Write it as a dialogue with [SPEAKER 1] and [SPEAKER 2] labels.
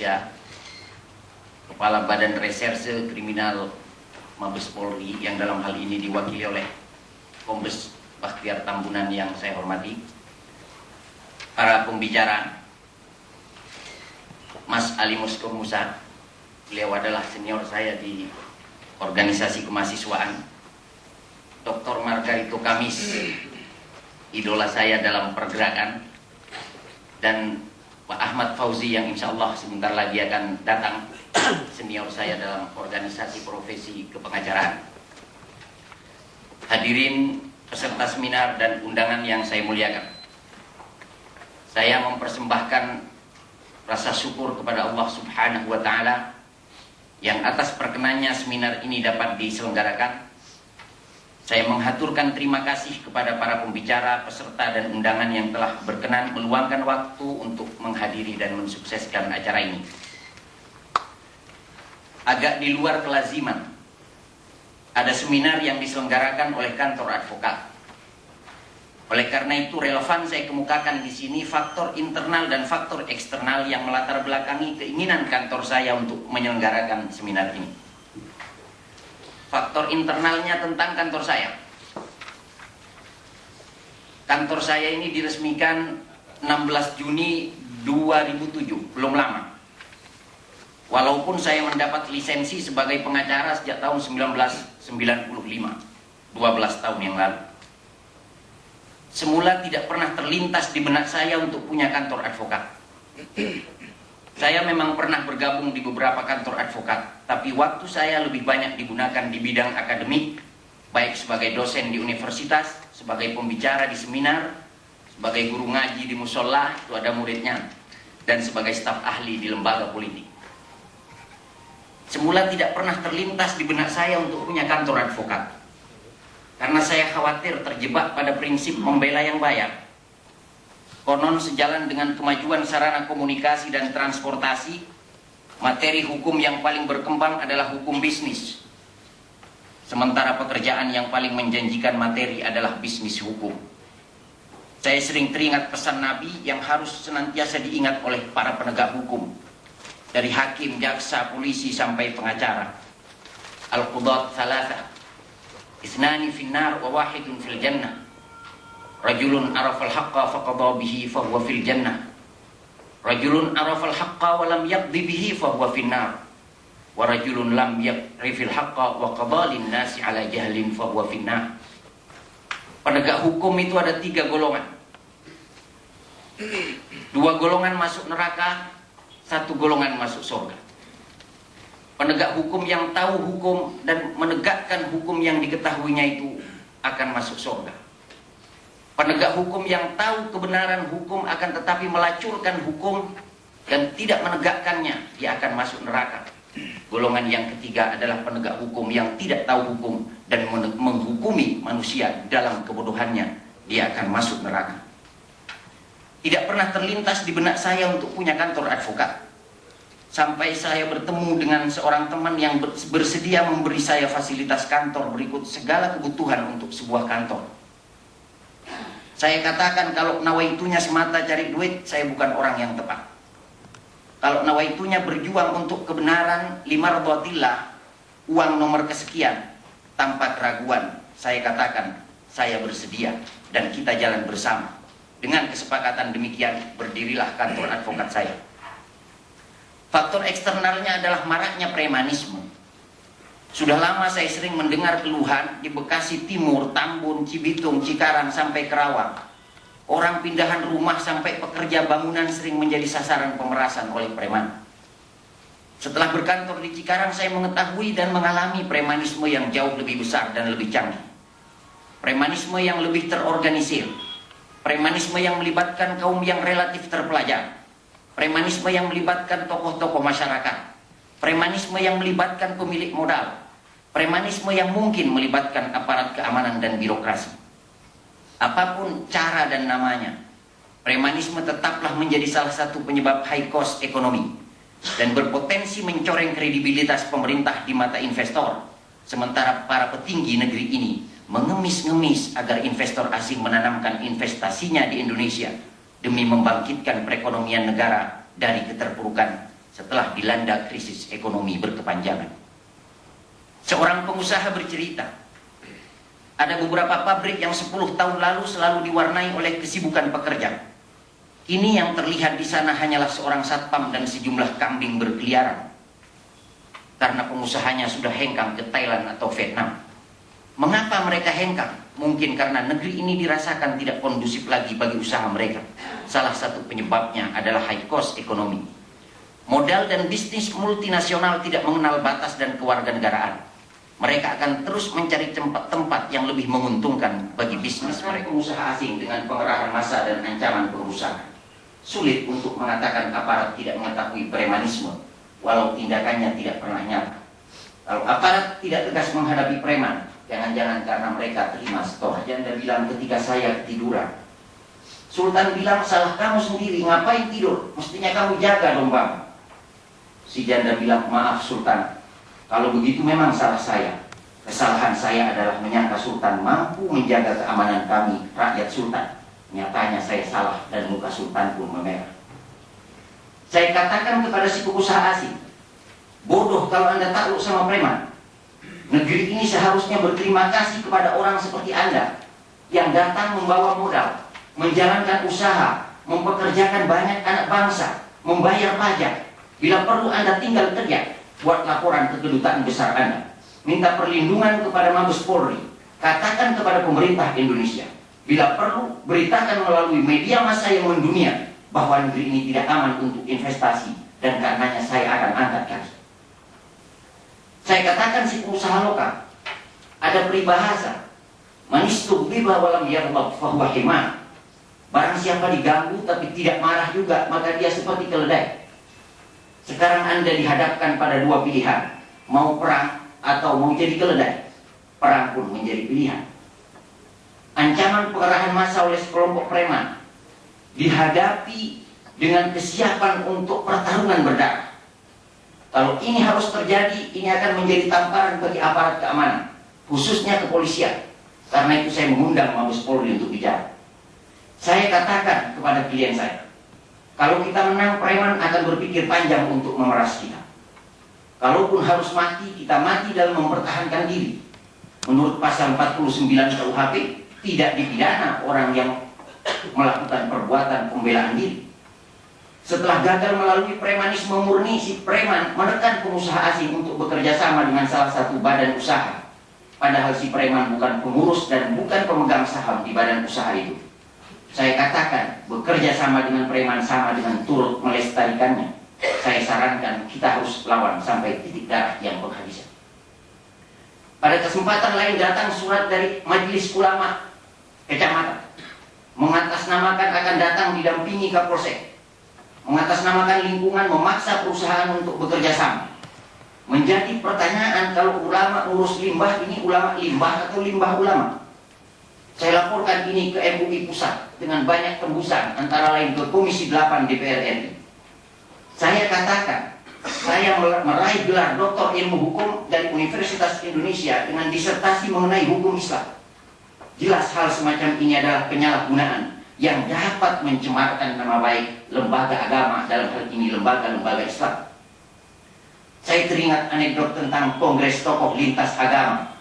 [SPEAKER 1] Indonesia, Kepala Badan Reserse Kriminal Mabes Polri yang dalam hal ini diwakili oleh Kombes Bakhtiar Tambunan yang saya hormati, para pembicara, Mas Ali Muskur Musa, beliau adalah senior saya di organisasi kemahasiswaan, Dr. Margarito Kamis, idola saya dalam pergerakan, dan Pak Ahmad Fauzi yang insya Allah sebentar lagi akan datang, senior saya dalam organisasi profesi kepengacaraan. Hadirin peserta seminar dan undangan yang saya muliakan, saya mempersembahkan rasa syukur kepada Allah Subhanahu wa Ta'ala yang atas perkenannya seminar ini dapat diselenggarakan. Saya menghaturkan terima kasih kepada para pembicara, peserta, dan undangan yang telah berkenan meluangkan waktu untuk menghadiri dan mensukseskan acara ini. Agak di luar kelaziman, ada seminar yang diselenggarakan oleh kantor advokat. Oleh karena itu relevan saya kemukakan di sini faktor internal dan faktor eksternal yang melatar belakangi keinginan kantor saya untuk menyelenggarakan seminar ini. Faktor internalnya tentang kantor saya. Kantor saya ini diresmikan 16 Juni 2007, belum lama. Walaupun saya mendapat lisensi sebagai pengacara sejak tahun 1995, 12 tahun yang lalu. Semula tidak pernah terlintas di benak saya untuk punya kantor advokat. Saya memang pernah bergabung di beberapa kantor advokat, tapi waktu saya lebih banyak digunakan di bidang akademik, baik sebagai dosen di universitas, sebagai pembicara di seminar, sebagai guru ngaji di musola, itu ada muridnya, dan sebagai staf ahli di lembaga politik. Semula tidak pernah terlintas di benak saya untuk punya kantor advokat, karena saya khawatir terjebak pada prinsip membela yang bayar. Konon sejalan dengan kemajuan sarana komunikasi dan transportasi, materi hukum yang paling berkembang adalah hukum bisnis. Sementara pekerjaan yang paling menjanjikan materi adalah bisnis hukum. Saya sering teringat pesan Nabi yang harus senantiasa diingat oleh para penegak hukum, dari hakim, jaksa, polisi, sampai pengacara. Al-Qudat Thalatha, Isnani finnar wa wahidun fil jannah. Rajulun arafal haqqa faqadha bihi fahuwa fil jannah. Rajulun arafal haqqa wa lam yaqdi bihi fahuwa finnar. Wa rajulun lam yaqrifil haqqa wa qadha lin nasi ala jahlin fahuwa finnar. Penegak hukum itu ada 3 golongan. 2 golongan masuk neraka, 1 golongan masuk surga. Penegak hukum yang tahu hukum dan menegakkan hukum yang diketahuinya itu akan masuk surga. Penegak hukum yang tahu kebenaran hukum akan tetapi melacurkan hukum dan tidak menegakkannya, dia akan masuk neraka. Golongan yang ketiga adalah penegak hukum yang tidak tahu hukum dan menghukumi manusia dalam kebodohannya, dia akan masuk neraka. Tidak pernah terlintas di benak saya untuk punya kantor advokat, sampai saya bertemu dengan seorang teman yang bersedia memberi saya fasilitas kantor berikut segala kebutuhan untuk sebuah kantor. Saya katakan kalau nawaitunya semata cari duit, saya bukan orang yang tepat. Kalau nawaitunya berjuang untuk kebenaran, limardotillah, uang nomor kesekian, tanpa keraguan, saya katakan saya bersedia dan kita jalan bersama. Dengan kesepakatan demikian, berdirilah kantor advokat saya. Faktor eksternalnya adalah maraknya premanisme. Sudah lama saya sering mendengar keluhan di Bekasi Timur, Tambun, Cibitung, Cikarang, sampai Kerawang. Orang pindahan rumah sampai pekerja bangunan sering menjadi sasaran pemerasan oleh preman. Setelah berkantor di Cikarang, saya mengetahui dan mengalami premanisme yang jauh lebih besar dan lebih canggih. Premanisme yang lebih terorganisir. Premanisme yang melibatkan kaum yang relatif terpelajar. Premanisme yang melibatkan tokoh-tokoh masyarakat. Premanisme yang melibatkan pemilik modal. Premanisme yang mungkin melibatkan aparat keamanan dan birokrasi. Apapun cara dan namanya, premanisme tetaplah menjadi salah satu penyebab high cost ekonomi dan berpotensi mencoreng kredibilitas pemerintah di mata investor. Sementara para petinggi negeri ini mengemis-ngemis agar investor asing menanamkan investasinya di Indonesia demi membangkitkan perekonomian negara dari keterpurukan setelah setelah dilanda krisis ekonomi berkepanjangan. Seorang pengusaha bercerita, ada beberapa pabrik yang 10 tahun lalu selalu diwarnai oleh kesibukan pekerja. Kini yang terlihat di sana hanyalah seorang satpam dan sejumlah kambing berkeliaran. Karena pengusahanya sudah hengkang ke Thailand atau Vietnam. Mengapa mereka hengkang? Mungkin karena negeri ini dirasakan tidak kondusif lagi bagi usaha mereka. Salah satu penyebabnya adalah high cost ekonomi. Modal dan bisnis multinasional tidak mengenal batas dan kewarganegaraan. Mereka akan terus mencari tempat-tempat yang lebih menguntungkan bagi bisnis mereka. Pengusaha asing dengan pengerahan massa dan ancaman perusahaan. Sulit untuk mengatakan aparat tidak mengetahui premanisme, walau tindakannya tidak pernah nyata. Kalau aparat tidak tegas menghadapi preman, jangan-jangan karena mereka terima setor. Janda bilang ketika saya ketiduran, Sultan bilang, salah kamu sendiri, ngapain tidur? Mestinya kamu jaga dombamu. Si janda bilang, maaf Sultan, kalau begitu memang salah saya. Kesalahan saya adalah menyangka Sultan mampu menjaga keamanan kami, rakyat Sultan. Nyatanya saya salah dan muka Sultan pun memerah. Saya katakan kepada si pengusaha asing, bodoh kalau Anda takluk sama preman. Negeri ini seharusnya berterima kasih kepada orang seperti Anda yang datang membawa modal, menjalankan usaha, mempekerjakan banyak anak bangsa, membayar pajak. Bila perlu Anda tinggal kerja, buat laporan ke kedutaan besar Anda, minta perlindungan kepada Mabes Polri, katakan kepada pemerintah Indonesia. Bila perlu, beritakan melalui media massa yang mendunia bahwa negeri ini tidak aman untuk investasi dan karenanya saya akan angkat kaki. Saya katakan si pengusaha lokal, ada peribahasa, manistughdiba walam yaghdab fahuwa himar. Barang siapa diganggu tapi tidak marah juga, maka dia seperti keledai. Sekarang Anda dihadapkan pada dua pilihan, mau perang atau mau jadi keledai. Perang pun menjadi pilihan. Ancaman pengerahan massa oleh sekelompok preman dihadapi dengan kesiapan untuk pertarungan berdarah. Kalau ini harus terjadi, ini akan menjadi tamparan bagi aparat keamanan, khususnya kepolisian. Karena itu saya mengundang Mabes Polri untuk bicara. Saya katakan kepada klien saya, kalau kita menang, preman akan berpikir panjang untuk memeras kita. Kalaupun harus mati, kita mati dalam mempertahankan diri. Menurut pasal 49 KUHP, tidak dipidana orang yang melakukan perbuatan pembelaan diri. Setelah gagal melalui premanisme murni, si preman menekan pengusaha asing untuk bekerja sama dengan salah satu badan usaha. Padahal si preman bukan pengurus dan bukan pemegang saham di badan usaha itu. Saya katakan, bekerja sama dengan preman sama dengan turut melestarikannya. Saya sarankan kita harus lawan sampai titik darah yang penghabisan. Pada kesempatan lain datang surat dari Majelis Ulama Kecamatan, mengatasnamakan akan datang didampingi Kapolsek, mengatasnamakan lingkungan, memaksa perusahaan untuk bekerja sama. Menjadi pertanyaan, kalau ulama urus limbah, ini ulama limbah atau limbah ulama? Saya laporkan ini ke MUI Pusat dengan banyak tembusan, antara lain ke Komisi 8 DPR RI. Saya katakan, saya meraih gelar Doktor Ilmu Hukum dari Universitas Indonesia dengan disertasi mengenai hukum Islam. Jelas hal semacam ini adalah penyalahgunaan yang dapat mencemarkan nama baik lembaga agama, dalam hal ini lembaga-lembaga Islam. Saya teringat anekdot tentang Kongres Tokoh Lintas Agama